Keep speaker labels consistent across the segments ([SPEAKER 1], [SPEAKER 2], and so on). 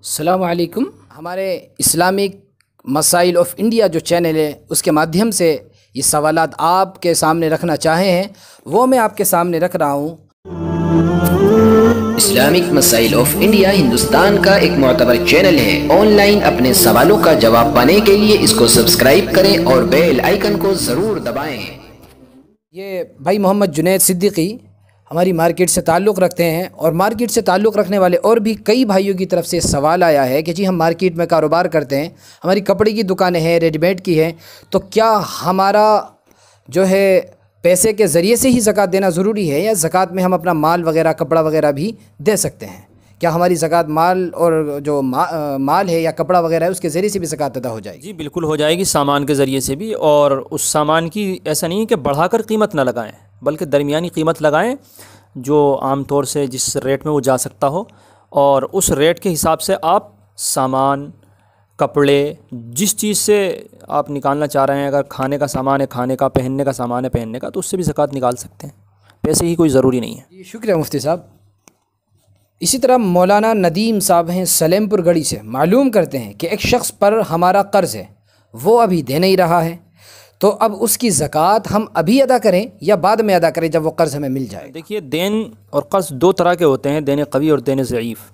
[SPEAKER 1] अस्सलामु अलैकुम। हमारे इस्लामिक मसाइल ऑफ इंडिया जो चैनल है उसके माध्यम से ये सवालात आपके सामने रखना चाहे हैं वो मैं आपके सामने रख रहा हूँ।
[SPEAKER 2] इस्लामिक मसाइल ऑफ इंडिया हिंदुस्तान का एक मोतबर चैनल है। ऑनलाइन अपने सवालों का जवाब पाने के लिए इसको सब्सक्राइब करें और बेल आइकन को ज़रूर दबाएं।
[SPEAKER 1] ये भाई मोहम्मद जुनैद सिद्दीकी हमारी मार्केट से ताल्लुक़ रखते हैं और मार्केट से ताल्लुक़ रखने वाले और भी कई भाइयों की तरफ से सवाल आया है कि जी हम मार्केट में कारोबार करते हैं, हमारी कपड़े की दुकानें हैं, रेडीमेड की हैं, तो क्या हमारा जो है पैसे के ज़रिए से ही ज़कात देना ज़रूरी है या ज़कात में हम अपना माल वगैरह कपड़ा वगैरह भी दे सकते हैं? क्या हमारी ज़कात माल और जो माल है या कपड़ा वगैरह है उसके ज़रिए से भी ज़कात अदा हो जाएगी?
[SPEAKER 3] जी बिल्कुल हो जाएगी, सामान के ज़रिए से भी। और उस सामान की ऐसा नहीं है कि बढ़ाकर कीमत ना लगाएं, बल्कि दरमियानी कीमत लगाएं जो आम तौर से जिस रेट में वो जा सकता हो, और उस रेट के हिसाब से आप सामान, कपड़े, जिस चीज़ से आप निकालना चाह रहे हैं, अगर खाने का सामान है खाने का, पहनने का सामान है पहनने का, तो उससे भी ज़कात निकाल सकते हैं। पैसे ही कोई ज़रूरी नहीं है।
[SPEAKER 1] जी शुक्रिया मुफ्ती साहब। इसी तरह मौलाना नदीम साहब हैं सलेमपुर गढ़ी से, मालूम करते हैं कि एक शख्स पर हमारा कर्ज़ है, वो अभी दे नहीं रहा है, तो अब उसकी ज़कात हम अभी अदा करें या बाद में अदा करें जब वो कर्ज़ हमें मिल जाए?
[SPEAKER 3] देखिए, देन और कर्ज़ दो तरह के होते हैं, देने कवी और देने ज़ईफ़।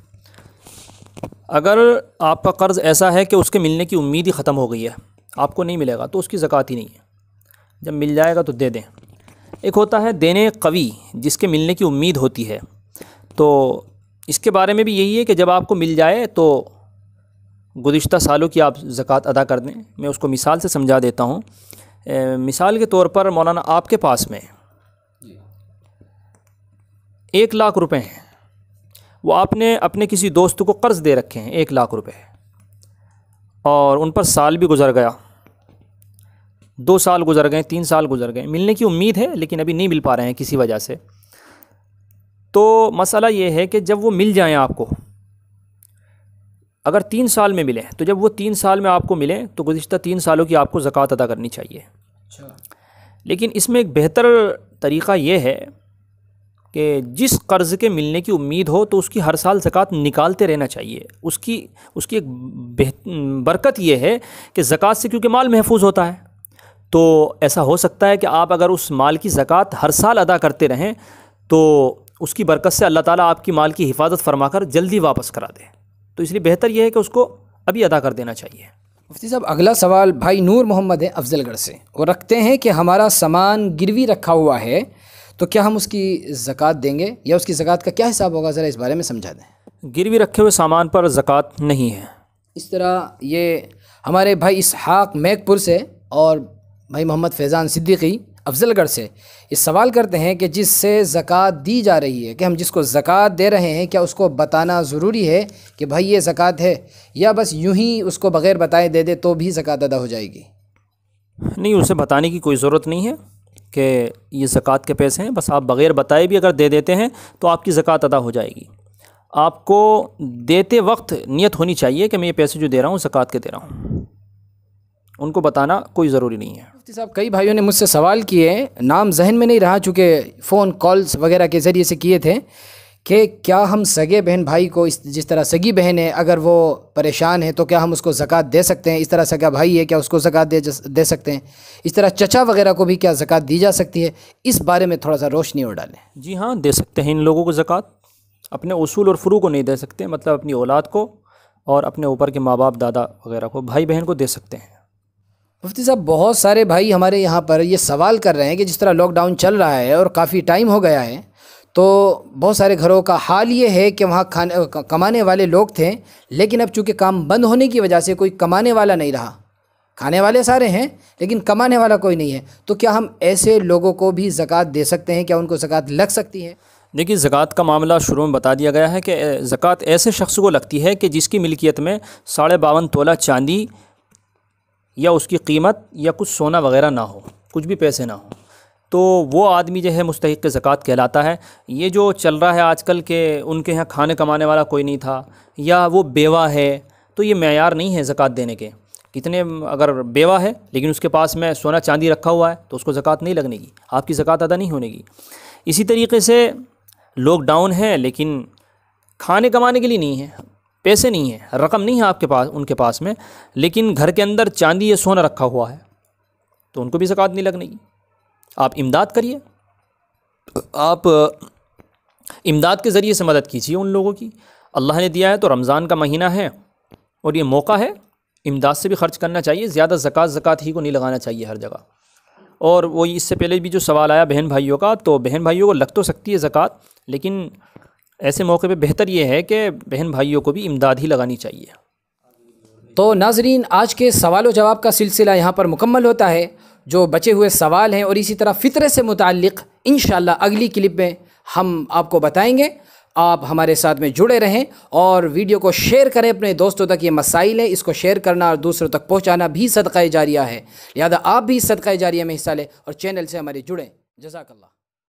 [SPEAKER 3] अगर आपका कर्ज़ ऐसा है कि उसके मिलने की उम्मीद ही ख़त्म हो गई है, आपको नहीं मिलेगा, तो उसकी ज़कात ही नहीं है, जब मिल जाएगा तो दे दें। एक होता है देने कवी, जिसके मिलने की उम्मीद होती है, तो इसके बारे में भी यही है कि जब आपको मिल जाए तो गुज़िश्ता सालों की आप ज़कात अदा कर दें। मैं उसको मिसाल से समझा देता हूँ। मिसाल के तौर पर मौलाना आपके पास में 1 लाख रुपए हैं, वो आपने अपने किसी दोस्त को कर्ज़ दे रखे हैं 1 लाख रुपए, और उन पर साल भी गुज़र गया, 2 साल गुज़र गए, 3 साल गुज़र गए, मिलने की उम्मीद है लेकिन अभी नहीं मिल पा रहे हैं किसी वजह से। तो मसला ये है कि जब वो मिल जाएं आपको, अगर 3 साल में मिले, तो जब वो 3 साल में आपको मिले तो गुज़िश्ता 3 सालों की आपको ज़कात अदा करनी चाहिए।
[SPEAKER 1] अच्छा।
[SPEAKER 3] लेकिन इसमें एक बेहतर तरीक़ा ये है कि जिस कर्ज़ के मिलने की उम्मीद हो तो उसकी हर साल ज़कात निकालते रहना चाहिए। उसकी एक बरकत ये है कि ज़कात से, क्योंकि माल महफूज होता है, तो ऐसा हो सकता है कि आप अगर उस माल की ज़कात हर साल अदा करते रहें तो उसकी बरकत से अल्लाह ताला आपकी माल की हिफाजत फरमाकर जल्दी वापस करा दे। तो इसलिए बेहतर यह है कि उसको अभी अदा कर देना चाहिए।
[SPEAKER 1] मुफ्ती साहब, अगला सवाल भाई नूर मोहम्मद है अफजलगढ़ से, वो रखते हैं कि हमारा सामान गिरवी रखा हुआ है, तो क्या हम उसकी ज़कात देंगे या उसकी ज़कात का क्या हिसाब होगा? ज़रा इस बारे में समझा दें।
[SPEAKER 3] गिरवी रखे हुए सामान पर ज़कात नहीं है।
[SPEAKER 1] इस तरह ये हमारे भाई इसहाक मैकपुर से और भाई मोहम्मद फैज़ान सिद्दीकी अफजलगढ़ से इस सवाल करते हैं कि जिससे ज़कात दी जा रही है, कि हम जिसको ज़कात दे रहे हैं क्या उसको बताना ज़रूरी है कि भाई ये ज़कात है, या बस यूं ही उसको बग़ैर बताए दे दे तो भी ज़कात अदा हो जाएगी?
[SPEAKER 3] नहीं, उसे बताने की कोई ज़रूरत नहीं है कि ये ज़कात के पैसे हैं। बस आप बग़ैर बताए भी अगर दे देते हैं तो आपकी ज़कात अदा हो जाएगी। आपको देते वक्त नियत होनी चाहिए कि मैं ये पैसे जो दे रहा हूँ ज़कात के दे रहा हूँ, उनको बताना कोई ज़रूरी नहीं है।
[SPEAKER 1] मुफ्ती साहब, कई भाइयों ने मुझसे सवाल किए, नाम जहन में नहीं रहा चूँकि फ़ोन कॉल्स वगैरह के ज़रिए से किए थे, कि क्या हम सगे बहन भाई को, जिस तरह सगी बहन है अगर वो परेशान है तो क्या हम उसको ज़कात दे सकते हैं? इस तरह सगा भाई है क्या उसको ज़कात दे सकते हैं? इस तरह चचा वगैरह को भी क्या ज़कात दी जा सकती है? इस बारे में थोड़ा सा रोशनी और डालें।
[SPEAKER 3] जी हाँ, दे सकते हैं इन लोगों को ज़कात। अपने उसूल और फ़ुरू को नहीं दे सकते, मतलब अपनी औलाद को और अपने ऊपर के माँ बाप दादा वगैरह को, भाई बहन को दे सकते हैं।
[SPEAKER 1] मुफ्ती साहब, बहुत सारे भाई हमारे यहाँ पर ये सवाल कर रहे हैं कि जिस तरह लॉकडाउन चल रहा है और काफ़ी टाइम हो गया है, तो बहुत सारे घरों का हाल ये है कि वहाँ कमाने वाले लोग थे, लेकिन अब चूँकि काम बंद होने की वजह से कोई कमाने वाला नहीं रहा। खाने वाले सारे हैं लेकिन कमाने वाला कोई नहीं है, तो क्या हम ऐसे लोगों को भी ज़कात दे सकते हैं? क्या उनको ज़कात लग सकती है?
[SPEAKER 3] देखिए, ज़कात का मामला शुरू में बता दिया गया है कि ज़कात ऐसे शख्स को लगती है कि जिसकी मिल्कियत में 52.5 तोला चांदी या उसकी कीमत या कुछ सोना वगैरह ना हो, कुछ भी पैसे ना हो, तो वो आदमी जो है मुस्तहिक़ ज़कात कहलाता है। ये जो चल रहा है आजकल के उनके यहाँ खाने कमाने वाला कोई नहीं था या वो बेवा है, तो ये मेयार नहीं है ज़कात देने के। कितने, अगर बेवा है लेकिन उसके पास में सोना चांदी रखा हुआ है तो उसको ज़कात नहीं लगने की, आपकी ज़कात अदा नहीं होने की। इसी तरीके से लॉकडाउन है लेकिन खाने कमाने के लिए नहीं है, पैसे नहीं हैं, रकम नहीं है आपके पास, उनके पास में, लेकिन घर के अंदर चांदी या सोना रखा हुआ है, तो उनको भी ज़कात नहीं लगनी। आप इमदाद करिए, आप इमदाद के ज़रिए से मदद कीजिए उन लोगों की। अल्लाह ने दिया है तो रमज़ान का महीना है और ये मौका है, इमदाद से भी ख़र्च करना चाहिए। ज़्यादा ज़कात ही को नहीं लगाना चाहिए हर जगह। और वो इससे पहले भी जो सवाल आया बहन भाइयों का, तो बहन भाइयों को लग तो सकती है ज़कात, लेकिन ऐसे मौके पे बेहतर ये है कि बहन भाइयों को भी इमदाद ही लगानी चाहिए।
[SPEAKER 1] तो नाज़रीन, आज के सवाल व जवाब का सिलसिला यहाँ पर मुकम्मल होता है। जो बचे हुए सवाल हैं और इसी तरह फ़ितरे से मुताल्लिक़ इंशाअल्लाह अगली क्लिप में हम आपको बताएंगे। आप हमारे साथ में जुड़े रहें और वीडियो को शेयर करें अपने दोस्तों तक। ये मसाइल है, इसको शेयर करना और दूसरों तक पहुँचाना भी सदक़ा जारिया है, लिहाजा आप भी सदक़ा जारिया में हिस्सा लें और चैनल से हमारे जुड़ें। जज़ाकल्लाह।